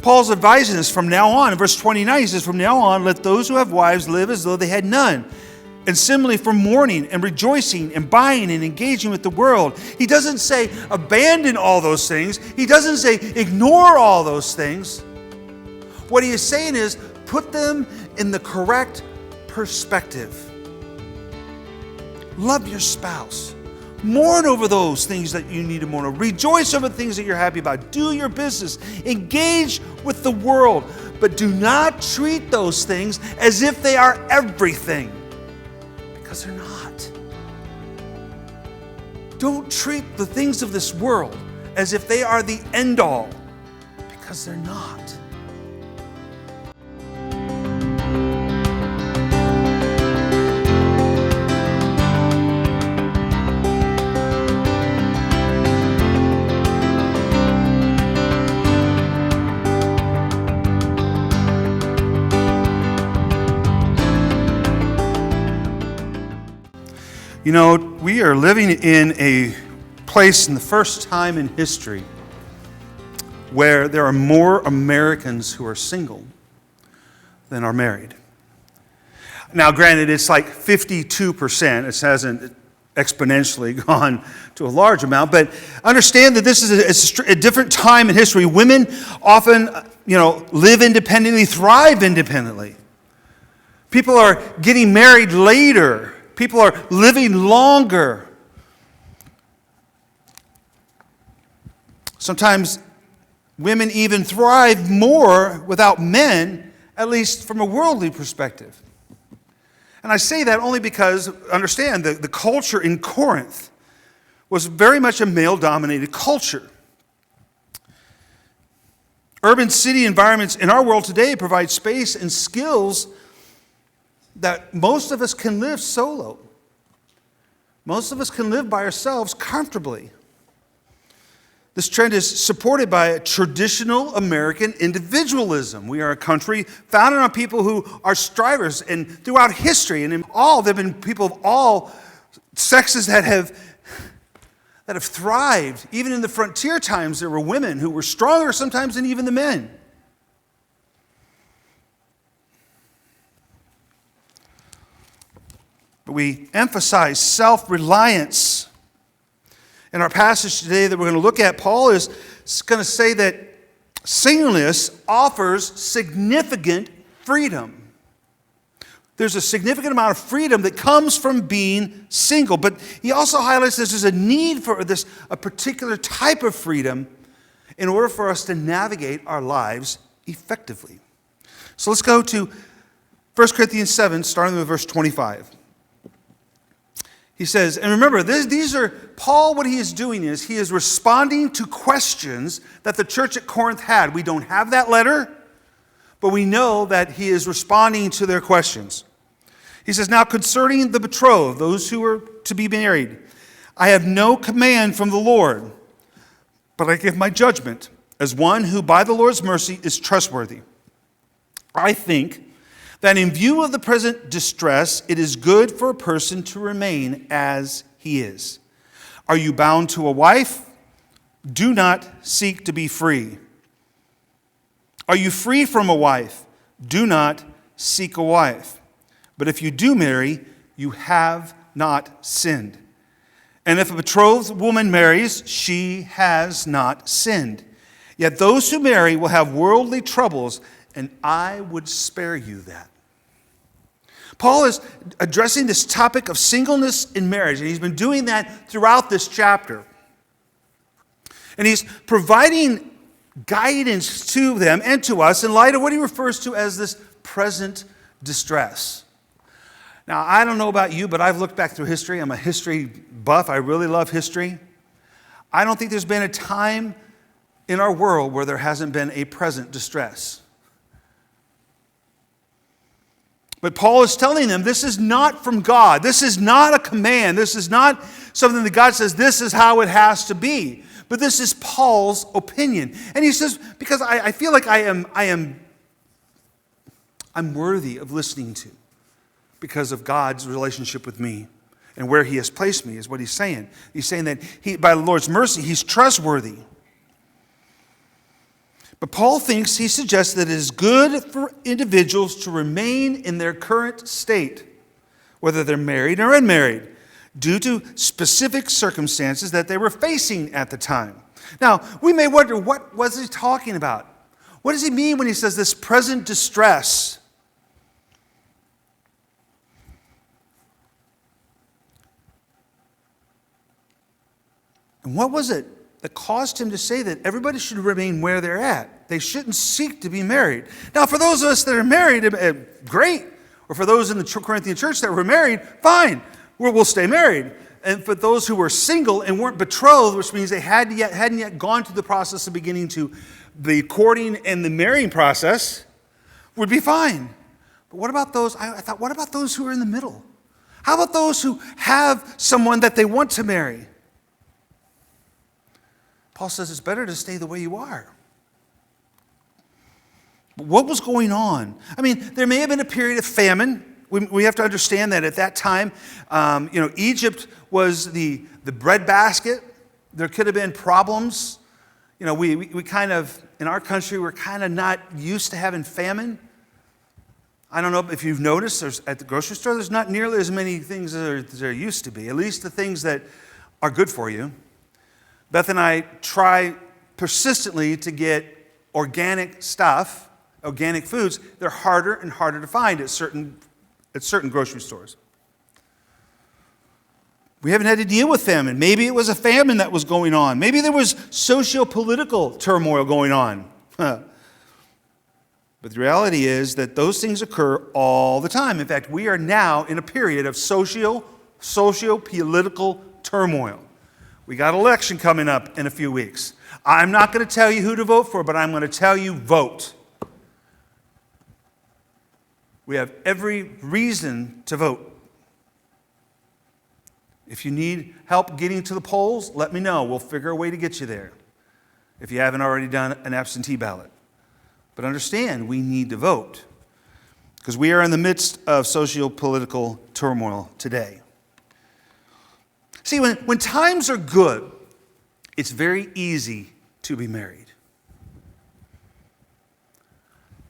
Paul's advising us from now on. In verse 29, he says, from now on, let those who have wives live as though they had none. And similarly for mourning and rejoicing and buying and engaging with the world. He doesn't say abandon all those things. He doesn't say ignore all those things. What he is saying is put them in the correct perspective. Love your spouse. Mourn over those things that you need to mourn over. Rejoice over the things that you're happy about. Do your business. Engage with the world. But do not treat those things as if they are everything. Because they're not. Don't treat the things of this world as if they are the end all. Because they're not. You know, we are living in a place in the first time in history where there are more Americans who are single than are married. Now, granted, it's like 52%. It hasn't exponentially gone to a large amount, but understand that this is a different time in history. Women often, live independently, thrive independently. People are getting married later. People are living longer. Sometimes women even thrive more without men, at least from a worldly perspective. And I say that only because, understand, the culture in Corinth was very much a male-dominated culture. Urban city environments in our world today provide space and skills that most of us can live solo. Most of us can live by ourselves comfortably. This trend is supported by traditional American individualism. We are a country founded on people who are strivers, and throughout history, and in all, there have been people of all sexes that have thrived. Even in the frontier times, there were women who were stronger sometimes than even the men. But we emphasize self-reliance. In our passage today that we're going to look at, Paul is going to say that singleness offers significant freedom. There's a significant amount of freedom that comes from being single. But he also highlights there's a need for a particular type of freedom in order for us to navigate our lives effectively. So let's go to 1 Corinthians 7, starting with verse 25. He says, and remember, these are, Paul, what he is doing is he is responding to questions that the church at Corinth had. We don't have that letter, but we know that he is responding to their questions. He says, now concerning the betrothed, those who are to be married, I have no command from the Lord, but I give my judgment as one who by the Lord's mercy is trustworthy. I think that in view of the present distress, it is good for a person to remain as he is. Are you bound to a wife? Do not seek to be free. Are you free from a wife? Do not seek a wife. But if you do marry, you have not sinned. And if a betrothed woman marries, she has not sinned. Yet those who marry will have worldly troubles, and I would spare you that. Paul is addressing this topic of singleness in marriage, and he's been doing that throughout this chapter. And he's providing guidance to them and to us in light of what he refers to as this present distress. Now, I don't know about you, but I've looked back through history. I'm a history buff. I really love history. I don't think there's been a time in our world where there hasn't been a present distress. But Paul is telling them this is not from God. This is not a command. This is not something that God says this is how it has to be. But this is Paul's opinion. And he says, because I feel like I'm worthy of listening to because of God's relationship with me and where he has placed me is what he's saying. He's saying that by the Lord's mercy, he's trustworthy. But Paul he suggests that it is good for individuals to remain in their current state, whether they're married or unmarried, due to specific circumstances that they were facing at the time. Now, we may wonder, what was he talking about? What does he mean when he says this present distress? And what was it that caused him to say that everybody should remain where they're at? They shouldn't seek to be married. Now, for those of us that are married, great. Or for those in the Corinthian church that were married, fine. We'll stay married. And for those who were single and weren't betrothed, which means they hadn't yet gone through the process of beginning to the courting and the marrying process, would be fine. But what about those? I thought, what about those who are in the middle? How about those who have someone that they want to marry? Paul says it's better to stay the way you are. But what was going on? I mean, there may have been a period of famine. We have to understand that at that time, Egypt was the bread basket. There could have been problems. We kind of, in our country, we're kind of not used to having famine. I don't know if you've noticed, at the grocery store, there's not nearly as many things as there used to be, at least the things that are good for you. Beth and I try persistently to get organic stuff, organic foods. They're harder and harder to find at certain grocery stores. We haven't had to deal with famine. Maybe it was a famine that was going on. Maybe there was socio-political turmoil going on. But the reality is that those things occur all the time. In fact, we are now in a period of socio-political turmoil. We got an election coming up in a few weeks. I'm not going to tell you who to vote for, but I'm going to tell you vote. We have every reason to vote. If you need help getting to the polls, let me know. We'll figure a way to get you there if you haven't already done an absentee ballot. But understand, we need to vote because we are in the midst of socio-political turmoil today. See, when times are good, it's very easy to be married.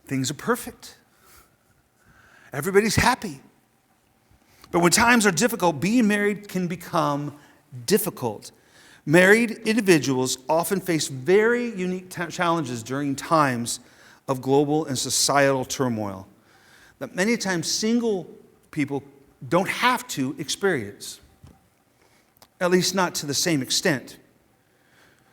Things are perfect. Everybody's happy. But when times are difficult, being married can become difficult. Married individuals often face very unique challenges during times of global and societal turmoil that many times single people don't have to experience, at least not to the same extent.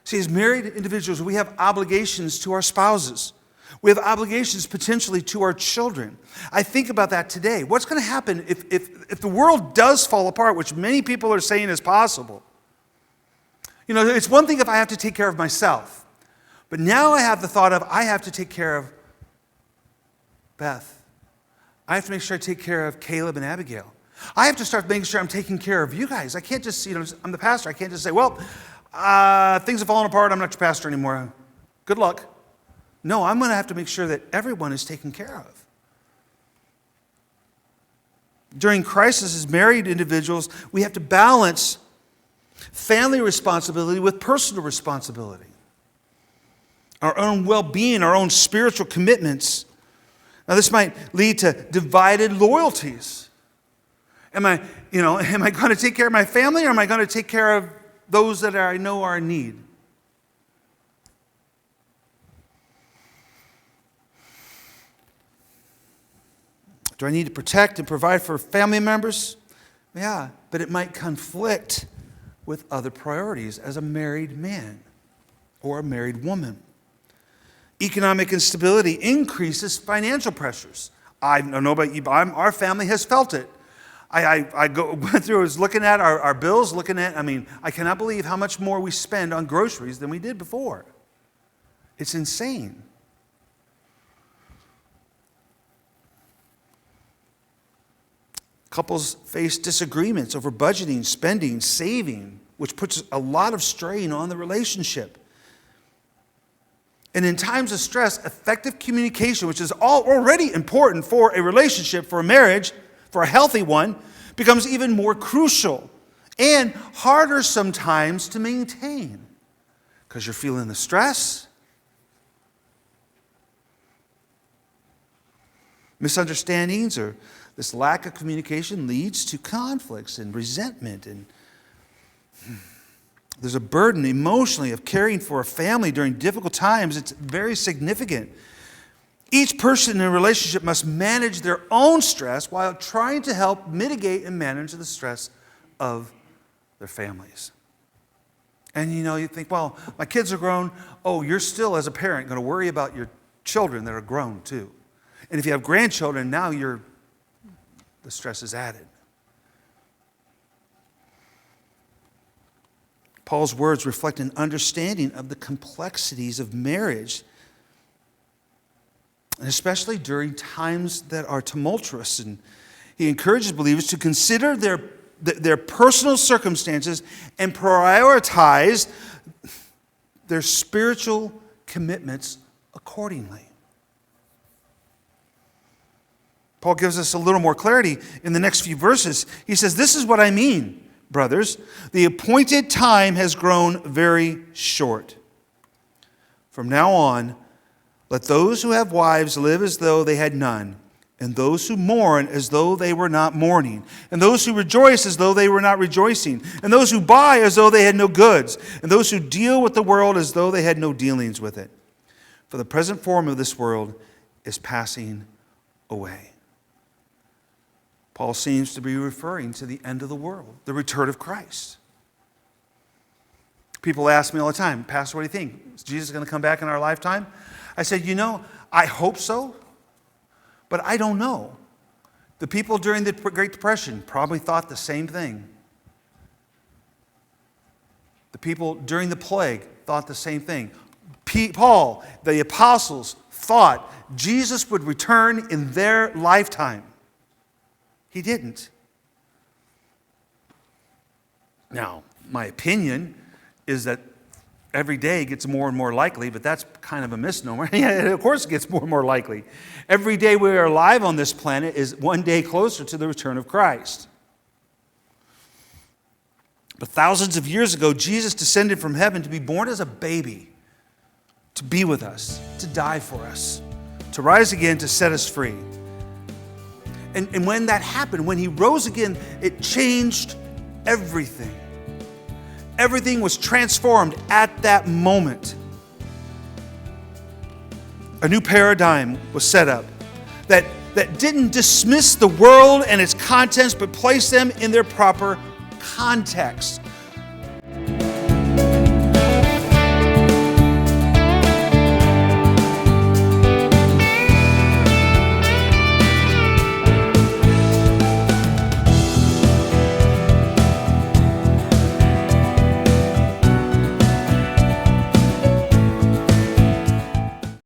See, as married individuals, we have obligations to our spouses. We have obligations potentially to our children. I think about that today. What's going to happen if the world does fall apart, which many people are saying is possible? It's one thing if I have to take care of myself. But now I have the thought of I have to take care of Beth. I have to make sure I take care of Caleb and Abigail. I have to start making sure I'm taking care of you guys. I can't just, I'm the pastor. I can't just say, well, things have fallen apart. I'm not your pastor anymore. Good luck. No, I'm going to have to make sure that everyone is taken care of. During crisis, as married individuals, we have to balance family responsibility with personal responsibility. Our own well-being, our own spiritual commitments. Now, this might lead to divided loyalties. Am I going to take care of my family, or am I going to take care of those that I know are in need? Do I need to protect and provide for family members? Yeah, but it might conflict with other priorities as a married man or a married woman. Economic instability increases financial pressures. I don't know about you, but our family has felt it. I went through, I was looking at our bills, I cannot believe how much more we spend on groceries than we did before. It's insane. Couples face disagreements over budgeting, spending, saving, which puts a lot of strain on the relationship. And in times of stress, effective communication, which is already important for a relationship, for a marriage, for a healthy one, becomes even more crucial and harder sometimes to maintain because you're feeling the stress. Misunderstandings or this lack of communication leads to conflicts and resentment. And there's a burden emotionally of caring for a family during difficult times. It's very significant. Each person in a relationship must manage their own stress while trying to help mitigate and manage the stress of their families. And you think, well, my kids are grown. Oh, you're still, as a parent, going to worry about your children that are grown too. And if you have grandchildren, now the stress is added. Paul's words reflect an understanding of the complexities of marriage, and especially during times that are tumultuous. And he encourages believers to consider their personal circumstances and prioritize their spiritual commitments accordingly. Paul gives us a little more clarity in the next few verses. He says, "This is what I mean, brothers. The appointed time has grown very short. From now on, let those who have wives live as though they had none, and those who mourn as though they were not mourning, and those who rejoice as though they were not rejoicing, and those who buy as though they had no goods, and those who deal with the world as though they had no dealings with it. For the present form of this world is passing away." Paul seems to be referring to the end of the world, the return of Christ. People ask me all the time, "Pastor, what do you think? Is Jesus going to come back in our lifetime?" I said, I hope so, but I don't know. The people during the Great Depression probably thought the same thing. The people during the plague thought the same thing. Paul, the apostles, thought Jesus would return in their lifetime. He didn't. Now, my opinion is that every day gets more and more likely, but that's kind of a misnomer. Yeah, of course it gets more and more likely. Every day we are alive on this planet is one day closer to the return of Christ. But thousands of years ago, Jesus descended from heaven to be born as a baby, to be with us, to die for us, to rise again, to set us free. And when that happened, when he rose again, it changed everything. Everything was transformed at that moment. A new paradigm was set up that didn't dismiss the world and its contents, but placed them in their proper context.